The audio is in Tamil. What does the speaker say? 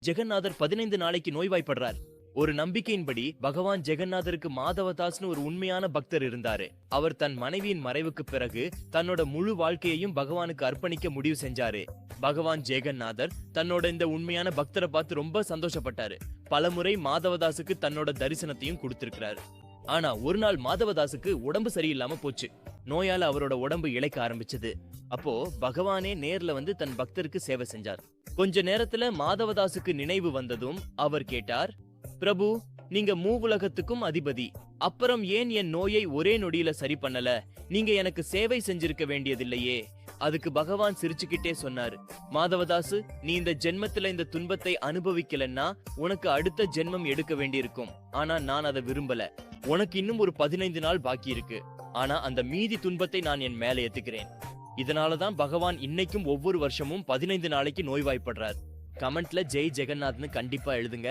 ஜெகநாதர் 15 நாளைக்கு நோய்வாய்ப்படுறார். ஒரு நம்பிக்கையின்படி பகவான் ஜெகநாதருக்கு மாதவதாஸ்னு ஒரு உண்மையான பக்தர் இருந்தாரு. அவர் தன் மனைவியின் மறைவுக்கு பிறகு தன்னோட முழு வாழ்க்கையையும் பகவானுக்கு அர்ப்பணிக்க முடிவு செஞ்சாரு. பகவான் ஜெகநாதர் தன்னோட இந்த உண்மையான பக்தரை பார்த்து ரொம்ப சந்தோஷப்பட்டாரு. பலமுறை மாதவதாசுக்கு தன்னோட தரிசனத்தையும் கொடுத்திருக்கிறாரு. ஆனா ஒரு நாள் மாதவதாசுக்கு உடம்பு சரியில்லாம போச்சு. நோயால அவரோட உடம்பு இளைக்க ஆரம்பிச்சது. அப்போ பகவானே நேர்ல வந்து தன் பக்தருக்கு சேவை செஞ்சார். கொஞ்ச நேரத்துல மாதவதாசுக்கு நினைவு வந்ததும் அவர் கேட்டார், பிரபு, நீங்க மூவுலகத்துக்கும் அதிபதி. அப்புறம் ஏன் என் நோயை ஒரே நொடியில சரி பண்ணல? நீங்க எனக்கு சேவை செஞ்சிருக்க வேண்டியதில்லையே? அதுக்கு பகவான் சிரிச்சுக்கிட்டே சொன்னாரு, மாதவதாசு, நீ இந்த ஜென்மத்துல இந்த துன்பத்தை அனுபவிக்கலன்னா உனக்கு அடுத்த ஜென்மம் எடுக்க வேண்டியிருக்கும். ஆனா நான் அதை விரும்பல. உனக்கு இன்னும் ஒரு 15 நாள் பாக்கி இருக்கு. ஆனா அந்த மீதி துன்பத்தை நான் என் மேல ஏத்துக்கிறேன். இதனாலதான் பகவான் இன்னைக்கும் ஒவ்வொரு வருஷமும் 15 நாளைக்கு நோய்வாய்ப்படுறார். கமெண்ட்ல ஜெய் ஜெகநாத்னு கண்டிப்பா எழுதுங்க.